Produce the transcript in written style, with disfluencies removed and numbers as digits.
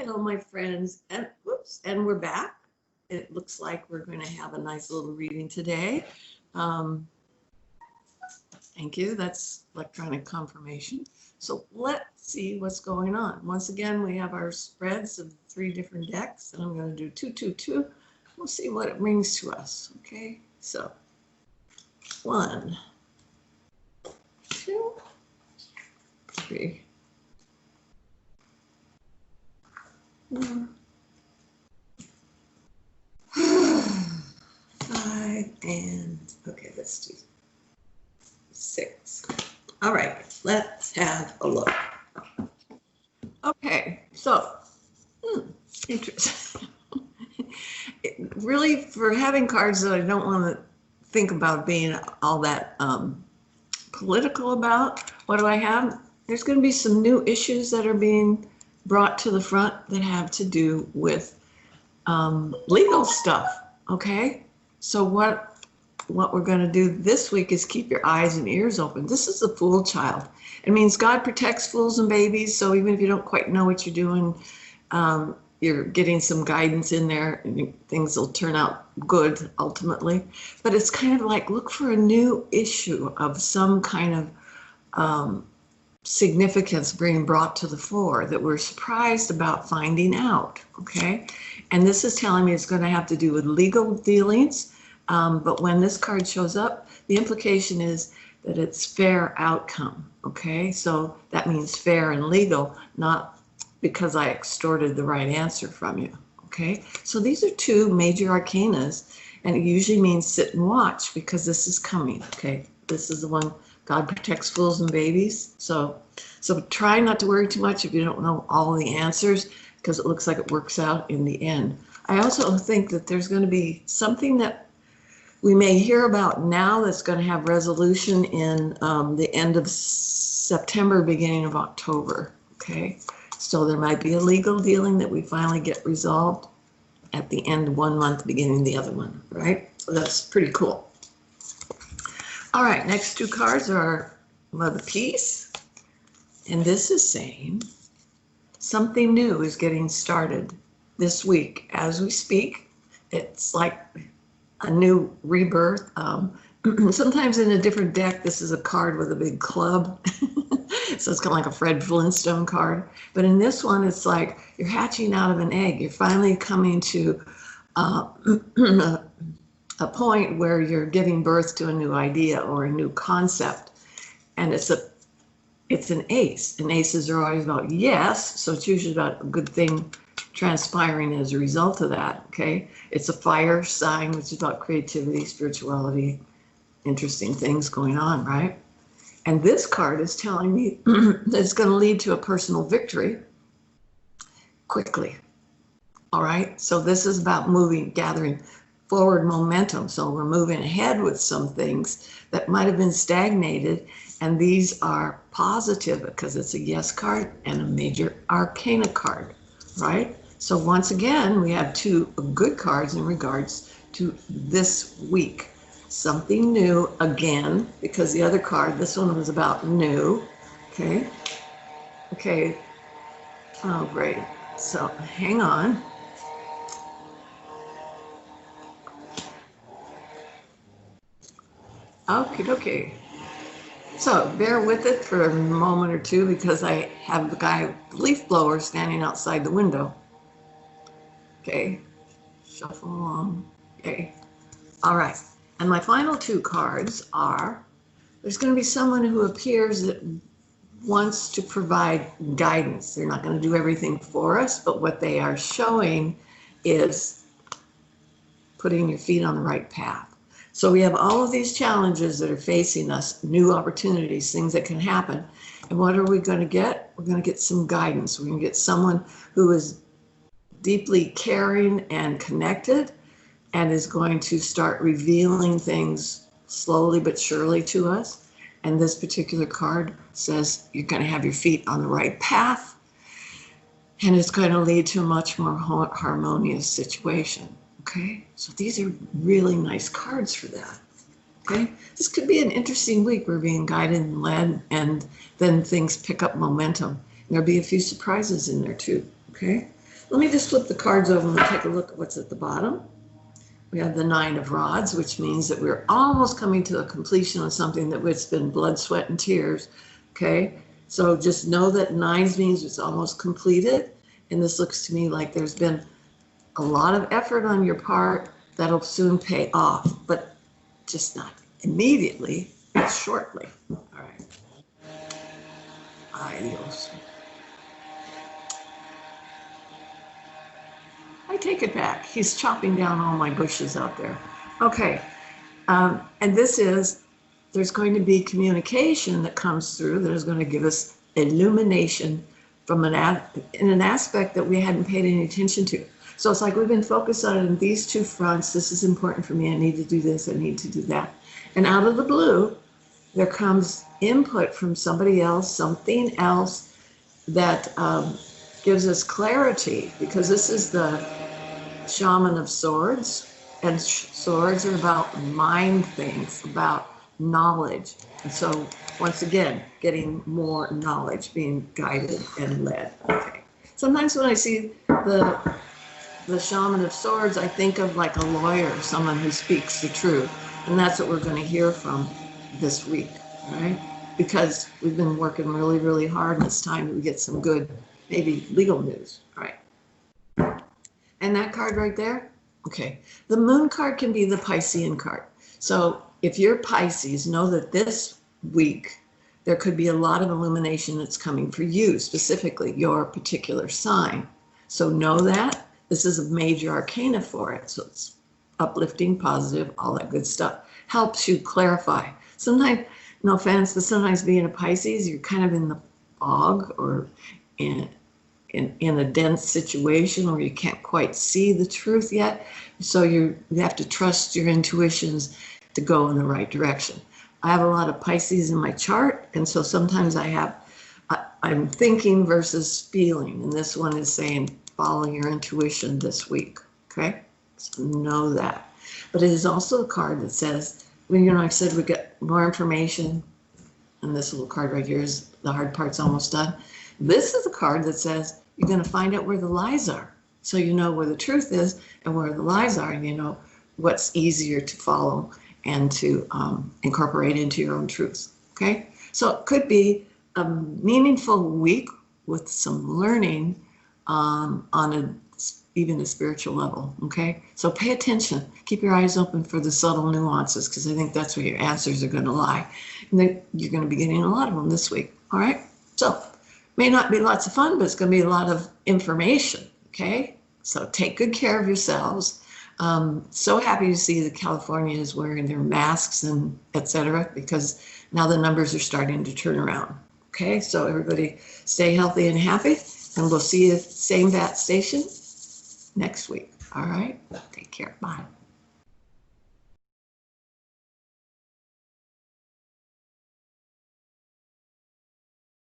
Hello, my friends, and whoops, and we're back. It looks like we're going to have a nice little reading today. Thank you. That's electronic confirmation. So let's see what's going on. Once again, we have our spreads of 3 different decks, and I'm going to do 2, 2, 2. We'll see what it brings to us. Okay, so 1, 2, 3. 4, 5, and okay, let's do 6. All right, let's have a look. Okay, so interesting. Really, for having cards that I don't want to think about being all that political about, what do I have? There's going to be some new issues that are being brought to the front that have to do with legal stuff. Okay, so what we're going to do this week is keep your eyes and ears open. This is the Fool Child. It means God protects fools and babies. So even if you don't quite know what you're doing, you're getting some guidance in there, and things will turn out good ultimately. But it's kind of like, look for a new issue of some kind of significance being brought to the fore that we're surprised about finding out. Okay, and this is telling me it's going to have to do with legal dealings. But when this card shows up, the implication is that it's fair outcome. Okay, so that means fair and legal, not because I extorted the right answer from you. Okay, so these are 2 major arcanas, and it usually means sit and watch because this is coming. Okay, this is the one, God protects fools and babies. So try not to worry too much if you don't know all the answers, because it looks like it works out in the end. I also think that there's going to be something that we may hear about now that's going to have resolution in the end of September, beginning of October. Okay, so there might be a legal dealing that we finally get resolved at the end of one month, beginning the other one, right? So that's pretty cool. All right, next 2 cards are Mother Peace, and this is saying something new is getting started this week as we speak. It's like a new rebirth. Sometimes in a different deck, this is a card with a big club. So it's kind of like a Fred Flintstone card. But in this one, it's like you're hatching out of an egg. You're finally coming to a point where you're giving birth to a new idea or a new concept. And it's an ace. And aces are always about yes. So it's usually about a good thing transpiring as a result of that. Okay, it's a fire sign, which is about creativity, spirituality, interesting things going on, right? And this card is telling me that it's going to lead to a personal victory quickly. All right, so this is about gathering forward momentum. So we're moving ahead with some things that might have been stagnated, and these are positive because it's a yes card and a major arcana card, right? So once again, we have 2 good cards in regards to this week. Something new again, because the other card, this one was about new. Okay. Oh, great. So hang on. Okay. So bear with it for a moment or 2 because I have the guy leaf blower standing outside the window. Okay, shuffle along. Okay, all right. And my final 2 cards are, there's going to be someone who appears that wants to provide guidance. They're not going to do everything for us, but what they are showing is putting your feet on the right path. So we have all of these challenges that are facing us, new opportunities, things that can happen. And what are we going to get? We're going to get some guidance. We're going to get someone who is deeply caring and connected and is going to start revealing things slowly but surely to us. And this particular card says you're going to have your feet on the right path, and it's going to lead to a much more harmonious situation. Okay, so these are really nice cards for that. Okay, this could be an interesting week. We're being guided and led, and then things pick up momentum. There'll be a few surprises in there too. Okay, Let me just flip the cards over and take a look at what's at the bottom. We have the 9 of Rods, which means that we're almost coming to a completion of something that it's been blood, sweat, and tears. Okay, so just know that 9s means it's almost completed. And this looks to me like there's been a lot of effort on your part that'll soon pay off, but just not immediately, but shortly. All right. Adios. I take it back. He's chopping down all my bushes out there. Okay. And there's going to be communication that comes through that is going to give us illumination from in an aspect that we hadn't paid any attention to. So it's like we've been focused on it in these two fronts. This is important for me. I need to do this. I need to do that. And out of the blue, there comes input from somebody else, something else that gives us clarity, because this is the Shaman of Swords, and swords are about mind things, about knowledge. And so once again, getting more knowledge, being guided and led. Okay. Sometimes when I see the Shaman of Swords, I think of like a lawyer, someone who speaks the truth. And that's what we're going to hear from this week, right? Because we've been working really, really hard, and it's time that we get some good, maybe legal news, right? And that card right there, okay. The Moon card can be the Piscean card. So if you're Pisces, know that this week, there could be a lot of illumination that's coming for you, specifically your particular sign. So know that. This is a major arcana for it. So it's uplifting, positive, all that good stuff. Helps you clarify. Sometimes, no offense, but sometimes being a Pisces, you're kind of in the fog or in a dense situation where you can't quite see the truth yet. So you have to trust your intuitions to go in the right direction. I have a lot of Pisces in my chart, and so sometimes I'm thinking versus feeling, and this one is saying follow your intuition this week, okay? So know that. But it is also a card that says, when I said we get more information, and this little card right here is the hard part's almost done. This is a card that says you're going to find out where the lies are. So you know where the truth is and where the lies are, and you know what's easier to follow and to incorporate into your own truths, okay? So it could be a meaningful week with some learning on even a spiritual level, okay? So pay attention. Keep your eyes open for the subtle nuances, because I think that's where your answers are going to lie. And then you're going to be getting a lot of them this week, all right? So may not be lots of fun, but it's going to be a lot of information, okay? So take good care of yourselves. So happy to see that California is wearing their masks and et cetera, because now the numbers are starting to turn around, okay? So everybody stay healthy and happy, and we'll see you at the same bat station next week, all right? Take care, bye.